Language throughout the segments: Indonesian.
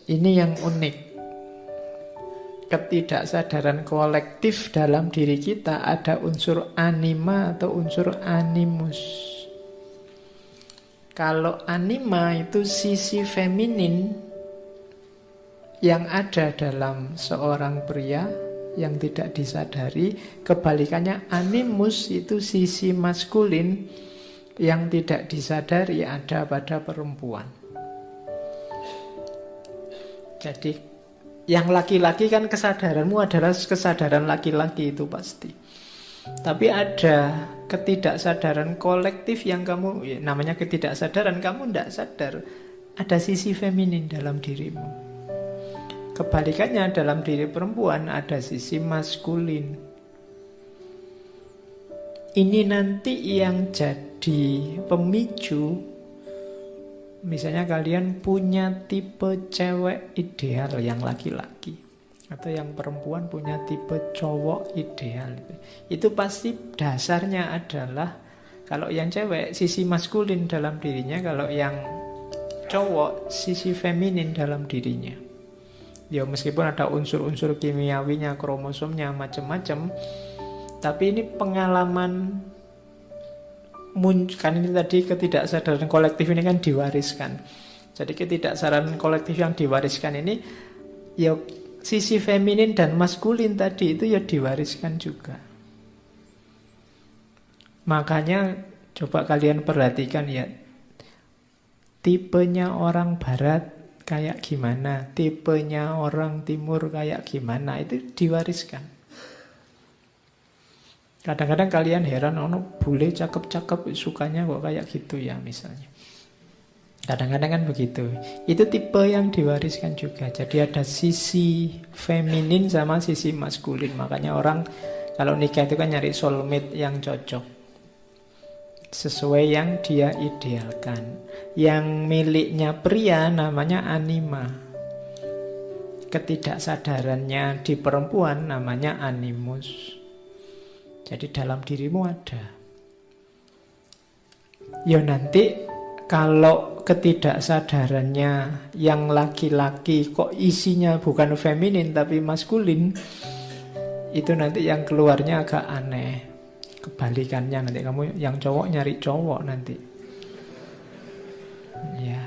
Ini yang unik. Ketidaksadaran kolektif dalam diri kita ada unsur anima atau unsur animus. Kalau anima itu sisi feminin yang ada dalam seorang pria yang tidak disadari. Kebalikannya animus itu sisi maskulin yang tidak disadari ada pada perempuan. Jadi yang laki-laki kan kesadaranmu adalah kesadaran laki-laki itu pasti. Tapi ada ketidaksadaran kolektif yang kamu, ya, namanya ketidaksadaran, kamu tidak sadar ada sisi feminin dalam dirimu. Kebalikannya dalam diri perempuan ada sisi maskulin. Ini nanti yang jadi pemicu. Misalnya kalian punya tipe cewek ideal yang laki-laki, atau yang perempuan punya tipe cowok ideal. Itu pasti dasarnya adalah, kalau yang cewek sisi maskulin dalam dirinya, kalau yang cowok sisi feminin dalam dirinya. Ya meskipun ada unsur-unsur kimiawinya, kromosomnya, macam-macam, tapi ini pengalaman. Kan ini tadi ketidaksadaran kolektif ini kan diwariskan. Jadi ketidaksadaran kolektif yang diwariskan ini, ya sisi feminin dan maskulin tadi itu ya diwariskan juga. Makanya coba kalian perhatikan ya, tipenya orang barat kayak gimana, tipenya orang timur kayak gimana, itu diwariskan. Kadang-kadang kalian heran, bule cakep-cakep sukanya kok kayak gitu ya misalnya. Kadang-kadang kan begitu. Itu tipe yang diwariskan juga. Jadi ada sisi feminin sama sisi maskulin. Makanya orang kalau nikah itu kan nyari soulmate yang cocok, sesuai yang dia idealkan. Yang miliknya pria namanya anima. Ketidaksadarannya di perempuan namanya animus. Jadi dalam dirimu ada. Ya nanti kalau ketidaksadarannya yang laki-laki kok isinya bukan feminin tapi maskulin, itu nanti yang keluarnya agak aneh. Kebalikannya nanti kamu yang cowok nyari cowok nanti. Ya.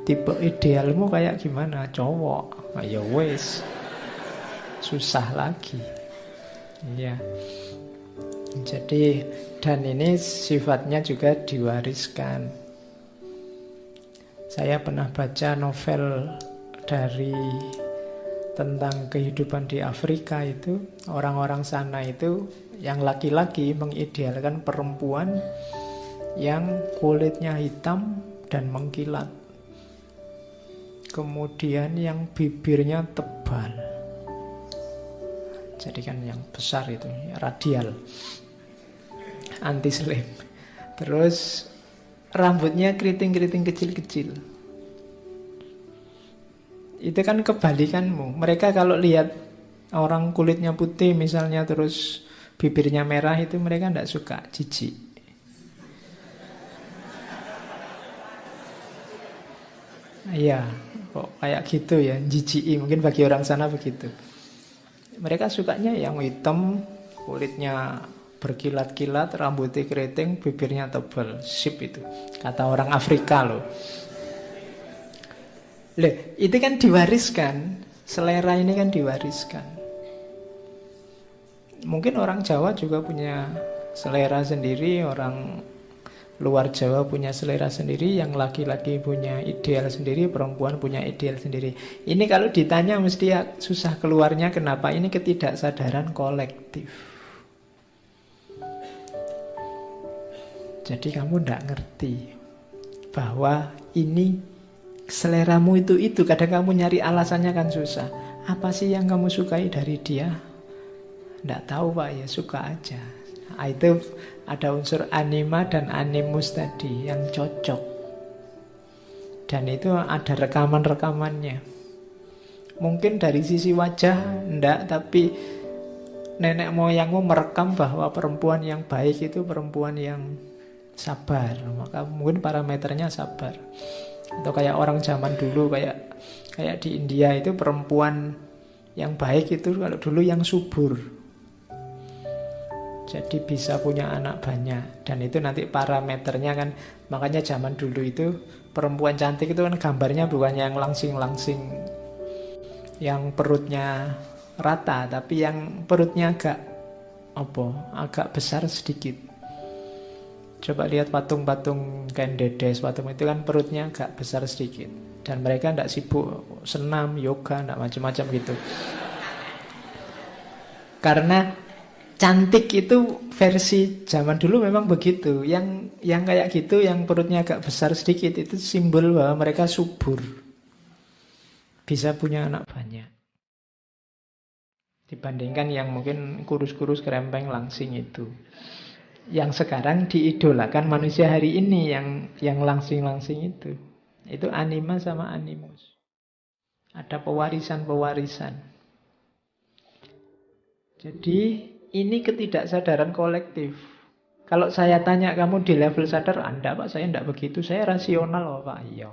Tipe idealmu kayak gimana? Cowok. Ya wes. Susah lagi. Ya. Jadi, dan ini sifatnya juga diwariskan. Saya pernah baca novel dari tentang kehidupan di Afrika itu. Orang-orang sana itu yang laki-laki mengidealkan perempuan yang kulitnya hitam dan mengkilat. Kemudian yang bibirnya tebal. Jadi kan yang besar itu, radial. Anti-slave. Terus rambutnya keriting-keriting kecil-kecil. Itu kan kebalikanmu. Mereka kalau lihat orang kulitnya putih misalnya, terus bibirnya merah, itu mereka tidak suka, jijik. Iya, kok kayak gitu ya, jijik. Mungkin bagi orang sana begitu. Mereka sukanya yang hitam, kulitnya berkilat-kilat, rambutnya keriting, bibirnya tebal. Sip itu, kata orang Afrika loh. Itu kan diwariskan. Selera ini kan diwariskan. Mungkin orang Jawa juga punya selera sendiri, orang luar Jawa punya selera sendiri, yang laki-laki punya ideal sendiri, perempuan punya ideal sendiri. Ini kalau ditanya mesti susah keluarnya. Kenapa? Ini ketidaksadaran kolektif. Jadi kamu tidak ngerti bahwa ini seleramu itu. Kadang kamu nyari alasannya kan susah. Apa sih yang kamu sukai dari dia? Tidak tahu Pak, ya suka aja. Itu ada unsur anima dan animus tadi yang cocok. Dan itu ada rekaman-rekamannya. Mungkin dari sisi wajah enggak, tapi nenek moyangmu merekam bahwa perempuan yang baik itu perempuan yang sabar. Maka mungkin parameternya sabar. Atau kayak orang zaman dulu, kayak di India itu perempuan yang baik itu kalau dulu yang subur. Jadi bisa punya anak banyak. Dan itu nanti parameternya kan, makanya zaman dulu itu perempuan cantik itu kan gambarnya bukan yang langsing-langsing, yang perutnya rata, tapi yang perutnya agak besar sedikit. Coba lihat patung-patung kain dedes, patung itu kan perutnya agak besar sedikit. Dan mereka tidak sibuk senam, yoga, tidak macam-macam gitu. Karena cantik itu versi zaman dulu memang begitu. Yang kayak gitu, yang perutnya agak besar sedikit, itu simbol bahwa mereka subur. Bisa punya anak banyak. Dibandingkan yang mungkin kurus-kurus, kerempeng, langsing itu. Yang sekarang diidolakan manusia hari ini, yang langsing-langsing itu. Itu anima sama animus. Ada pewarisan-pewarisan. Jadi ini ketidaksadaran kolektif. Kalau saya tanya kamu di level sadar, Anda Pak, saya tidak begitu, saya rasional loh Pak. Iya.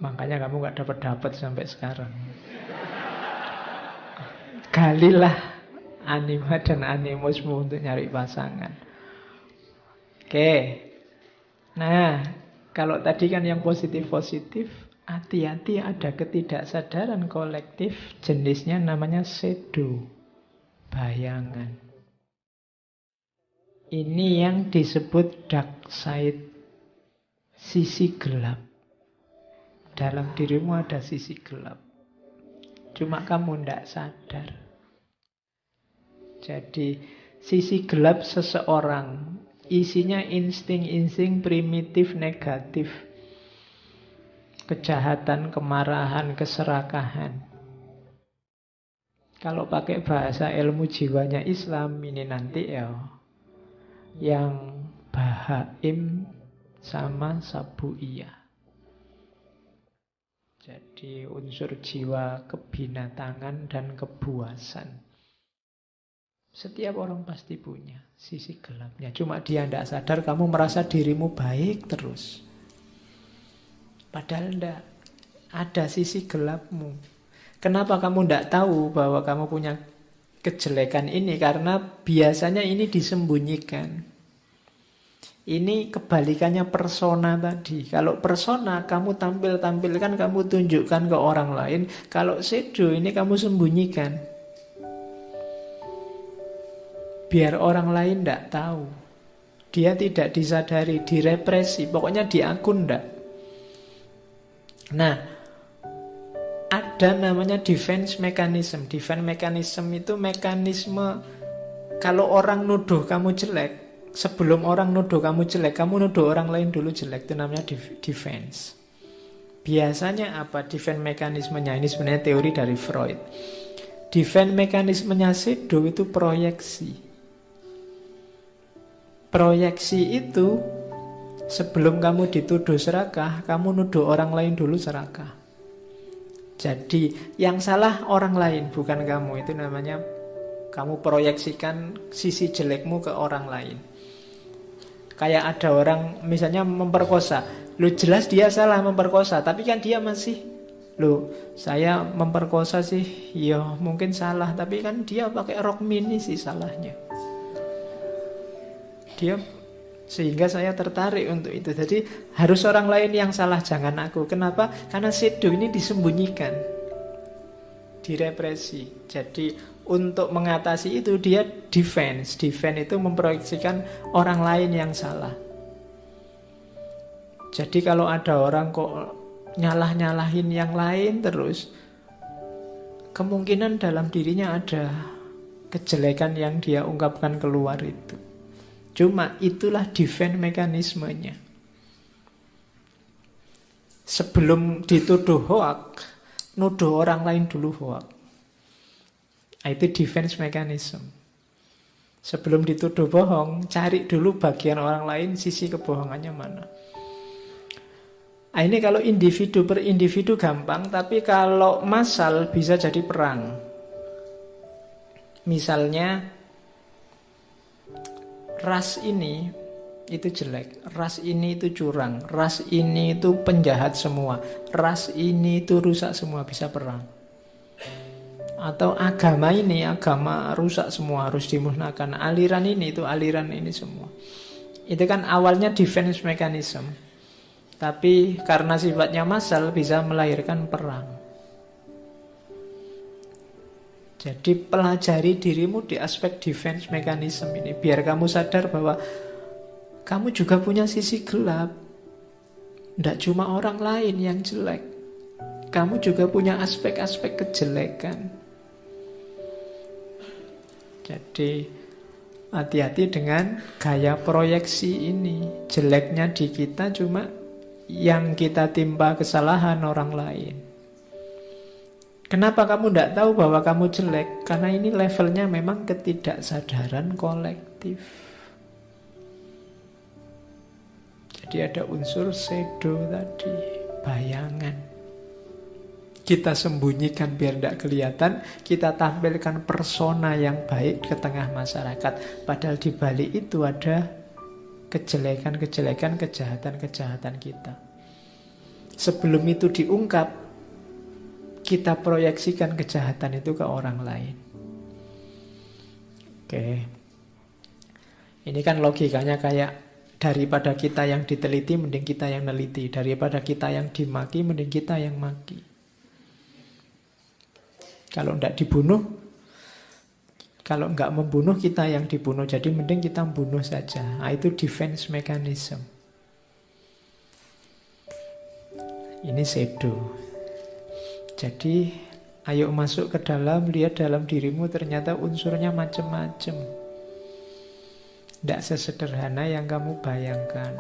Makanya kamu gak dapat sampai sekarang. Galilah anima dan animusmu untuk nyari pasangan. Oke. Nah, kalau tadi kan yang positif-positif, hati-hati ada ketidaksadaran kolektif, jenisnya namanya shadow, bayangan. Ini yang disebut dark side, sisi gelap. Dalam dirimu ada sisi gelap. Cuma kamu tidak sadar. Jadi sisi gelap seseorang isinya insting-insting primitif negatif. Kejahatan, kemarahan, keserakahan. Kalau pakai bahasa ilmu jiwanya Islam ini nanti ya yang bahaim sama sabuiyah. Jadi unsur jiwa kebinatangan dan kebuasan. Setiap orang pasti punya sisi gelapnya. Cuma dia tidak sadar, kamu merasa dirimu baik terus. Padahal tidak. Ada sisi gelapmu. Kenapa kamu tidak tahu bahwa kamu punya kejelekan ini? Karena biasanya ini disembunyikan. Ini kebalikannya persona tadi. Kalau persona kamu tampilkan, kamu tunjukkan ke orang lain. Kalau shadow ini kamu sembunyikan. Biar orang lain tidak tahu. Dia tidak disadari, direpresi. Pokoknya di akun tidak. Nah, ada namanya defense mechanism. Defense mechanism itu mekanisme kalau orang nuduh kamu jelek, sebelum orang nuduh kamu jelek, kamu nuduh orang lain dulu jelek. Itu namanya defense. Biasanya apa defense mekanismenya? Ini sebenarnya teori dari Freud. Defense mekanismenya shadow itu proyeksi. Proyeksi itu sebelum kamu dituduh serakah, kamu nuduh orang lain dulu serakah. Jadi yang salah orang lain, bukan kamu. Itu namanya kamu proyeksikan sisi jelekmu ke orang lain. Kayak ada orang misalnya memperkosa. Loh jelas dia salah memperkosa, tapi kan dia masih, loh saya memperkosa sih, ya mungkin salah, tapi kan dia pakai rok mini sih salahnya. Dia, sehingga saya tertarik untuk itu. Jadi harus orang lain yang salah, jangan aku. Kenapa? Karena shadow ini disembunyikan, direpresi. Jadi untuk mengatasi itu dia defense. Defense itu memproyeksikan orang lain yang salah. Jadi kalau ada orang kok nyalah-nyalahin yang lain terus, kemungkinan dalam dirinya ada kejelekan yang dia ungkapkan keluar itu. Cuma itulah defense mekanismenya. Sebelum dituduh hoak, nuduh orang lain dulu hoak. Itu defense mechanism. Sebelum dituduh bohong, cari dulu bagian orang lain, sisi kebohongannya mana. Ini kalau individu per individu gampang, tapi kalau massal bisa jadi perang. Misalnya ras ini itu jelek, ras ini itu curang, ras ini itu penjahat semua, ras ini itu rusak semua, bisa perang. Atau agama ini, agama rusak semua, harus dimusnahkan. Aliran ini itu aliran ini semua. Itu kan awalnya defense mechanism, tapi karena sifatnya massal bisa melahirkan perang. Jadi pelajari dirimu di aspek defense mechanism ini, biar kamu sadar bahwa kamu juga punya sisi gelap. Tidak cuma orang lain yang jelek, kamu juga punya aspek-aspek kejelekan. Jadi hati-hati dengan gaya proyeksi ini. Jeleknya di kita cuma yang kita timpa kesalahan orang lain. Kenapa kamu tidak tahu bahwa kamu jelek? Karena ini levelnya memang ketidaksadaran kolektif. Jadi ada unsur shadow tadi, bayangan. Kita sembunyikan biar tidak kelihatan, kita tampilkan persona yang baik ke tengah masyarakat. Padahal di balik itu ada kejelekan-kejelekan, kejahatan-kejahatan kita. Sebelum itu diungkap, kita proyeksikan kejahatan itu ke orang lain. Oke. Ini kan logikanya kayak daripada kita yang diteliti, mending kita yang neliti. Daripada kita yang dimaki, mending kita yang maki. Kalau tidak dibunuh, kalau nggak membunuh, kita yang dibunuh. Jadi mending kita membunuh saja. Nah, itu defense mechanism. Ini shadow. Jadi ayo masuk ke dalam, lihat dalam dirimu ternyata unsurnya macam-macam. Tidak sesederhana yang kamu bayangkan.